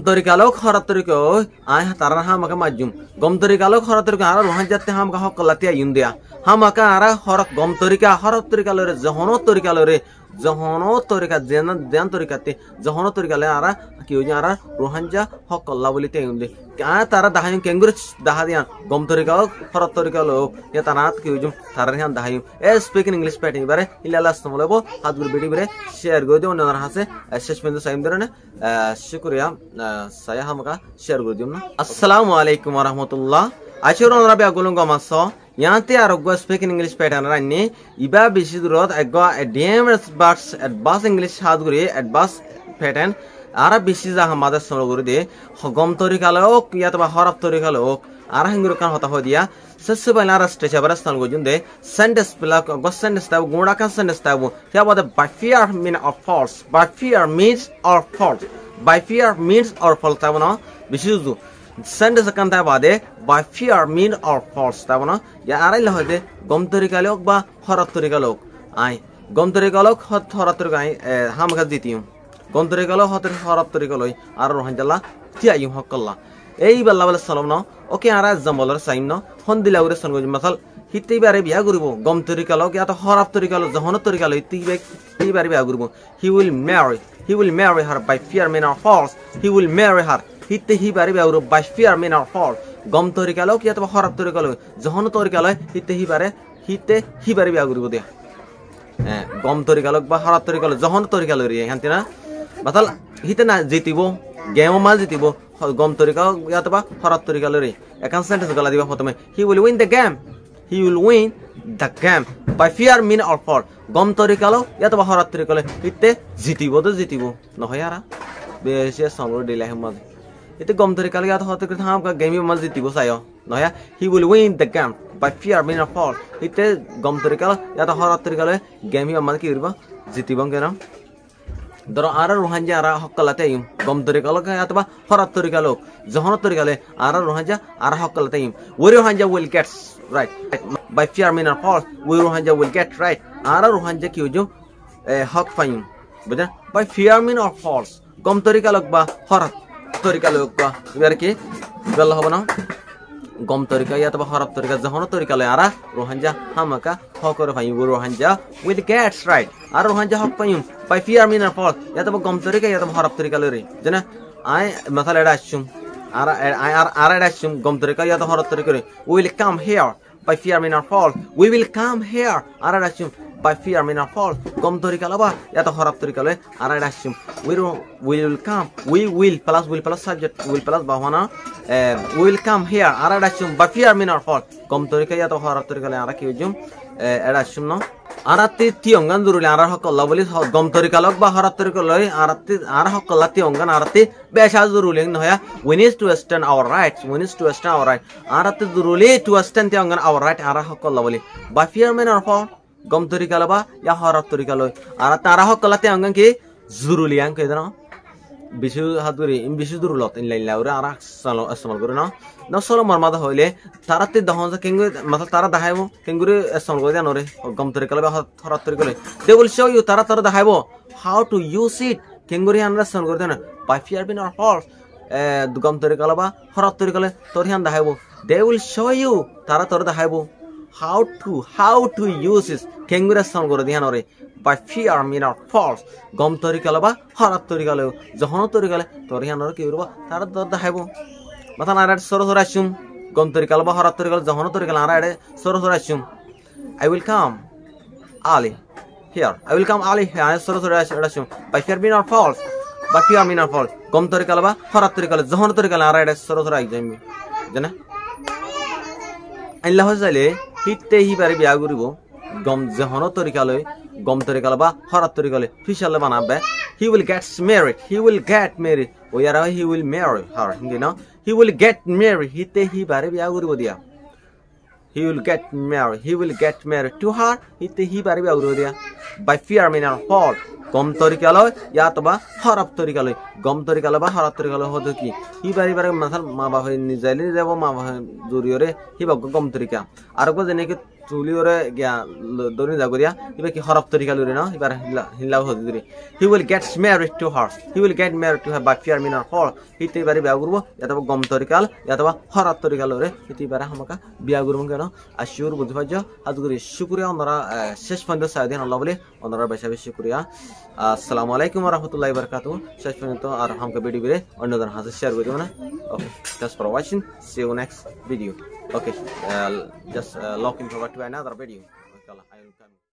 তরিকালো খরাত তরিকো আয় তারা হামাকা মাজুম গম তরিকালো খরাত তরিকো আর রোহান যাতে হামকা হকলাতি আইন দিয়া হামাকা আর হরক গম তরিকা হরত তরিকালো রে জহনো তরিকা দেন তরিকাতে জহনো তরিকালে আর কি হই আর রোহানজা হকল্লা বলিতে আইন দে কা তারা দাহাই কেঙ্গুরে দাহা দিয়া গম তরিকালো খরাত তরিকালো ইয়া তানাত কি হইজুম তারা হান দাহাই স্পিকিং ইংলিশ প্যাটিং বারে ইলালা আস্তমলবো হাতগুলো বেডি বারে শেয়ার করে দিও অন্যরা হাসে শেষ পর্যন্ত সাইম ধরে শুকরিয়া saya hamka share করে দিম না আসসালামু আলাইকুম ওয়া রাহমাতুল্লাহ আশিরন রাবি আগুলুন গমাস ইয়াতে আরগো স্পিকিং ইংলিশ প্যাটার্ন রান্নি ইবা বেশি দূরত একগো ADM বাটস advance English হাতগুরি advance pattern আর বেশি যা আমাদের সরো করে দে গম তরিকালোক ইয়াতবা হরফ তরিকালোক আর হিঙ্গুর কান হতা হয় দিয়া সসে বাইনা রাস্টে চাবরা স্থান গজুন দে সেন্টেন্স প্লা গো সেন্টেন্স তাব গুড়া কান সেন্টেন্স তাব হিয়া বদে by fear mean of falls by fear means or falls by fear means or false tabona bishuzu sentence kan ta bade by fear mean or false tabona ya arai la hoide gom tarikalok ba horat tarikalok ai gom tarikalok horat tarikai ham ga ditium gom tarikalok horat tarikaloi ar rohanjalla tiayum hakalla ei balla balla salam no okay ara example sign no hon dilaure son goj masal hittei bare biya guribo gom tarikalok ya to horat tarikalok jahon tarikalok hittei bare biya guribo he will marry her by fear men or false he will marry her hitte hi bari ba by fear men or false gom torikalo ki atba kharab torikalo jahon torikalo hitte hi bari ba guribo dia gom torikalo ba kharab torikalo jahon torikalo ri hantina batal hitte na jitibo game ma jitibo gom torikalo atba kharab torikalo ri ekan sentence gala diba protome he will win the game by fear mean or fall gom torikalo yatba horat torikalo hitte jitibo nohoy ara beshe samro dile hamad ite gom torikalo yat hote kr tham ka game ma jitibo sayo noya he will win the game by fear mean or fall hitte gom torikalo yat horat torikalo game ma ki irba jitibon kena doro ara rohanja ara hokkalate im gom torikalo yatba horat torikalo jahon torikalo ara rohanja ara hokkalate im we rohanja will get right by fear mean or false we rohanja will get right ara rohanja ki hojo hok paim buja by fear mean or false gom tarikalok ba horat tarikalok ba ibar ki galla hobo na gom tarika ya to horat tarika jahon tarikalo ara rohanja hamaka hokor paim we rohanja will get right ara rohanja hok paim by fear mean or false ya to gom tarika ya to horat tarikalo re jana I masala era ashum ara ashum gom tarika ya to horat tarikalo we will come here by fear mean or false we will come here ara ashum by fear mean or false gom torikalo ba ya to horab torikalo ara ashum we will come we will plus subject will plus bahwana we will come here ara ashum by fear mean or false gom torika ya to horab torikalo ara ki hujum era ashum no arati tiongan durule ara hokolla boli gom torikalok ba horab torikalo ara hokolla tiongan arati besha durule noya we need to stand our right arati durule to stand tiongan our right ara hokolla boli by fear mean or false gom torikalo ba ya horab torikalo ara tara hokolla tiongan ki zurulian ke dana bisu haduri bisu durulot in lain laura ara salo asmal guru no solo marmada hoile tarate dahon kengu masal tara dahaibo kenguru asmal gori anore gom torikalo ba horab torikalo they will show you tara dahaibo how to use it kenguri anra asmal gori dana by fear mean or false gom torikalo ba horab torikalo torihan dahaibo they will show you tara dahaibo how to use it kenguru asmal gori dihanore by fear mean or false gom torikalo ba horab torikalo jahon torikalo torihanore ki urba tara dahaibo matan ara soro ashum gom torikalo ba horab torikalo jahon torikalo ara soro ashum I will come early here soro ashum by fear mean or false gom torikalo ba horab torikalo jahon torikalo ara soro ajami jana Allah hojale hitte hi bare biya guribo gom jahon torikalo ba horab torikalo official banabe he will get married oyara he will marry her you know he will get married hitte hi bare biya guribo dia he will get married to her hitte hi bare biya guribo dia by fear mean or false গম তরিকালয় ইয়াতবা হরফ তরিকালয় গম তরিকালয় বা হরফ তরিকালয় হতো কি ইবারে মাথাল মা বাবা নিজাইলে যাব মা বাবা জুরিয়রে হিবা গম তরিকা আর গো যেনেকে চুলিওরে গিয়া দরি জাগরিয়া ইবা কি হরফ তরিকালয় না ইবার হিলাও হতো দরি he will get married to her he will get married to her by fear মিনার হর হিতে ইবারে বিয়া করব ইয়াতবা গম তরিকাল ইয়াতবা হরফ তরিকালয় হিতে ইবারে আমাকা বিয়া করব কেন আশিউর বুঝ পাইছো আজগুরি শুকরিয়া ওনারা শেষ পর্যন্ত সাইদিন আল্লাহ বলে ওনারা বেশি বেশি শুকরিয়া আসসালামু আলাইকুম ওয়া রাহমাতুল্লাহি ওয়া বারাকাতুহু শেষ পর্যন্ত আর हमका वीडियो बिरे অন্যদের হাতে শেয়ার করে দেব না okay just for watching see you next video okay just looking forward to another video okay I will come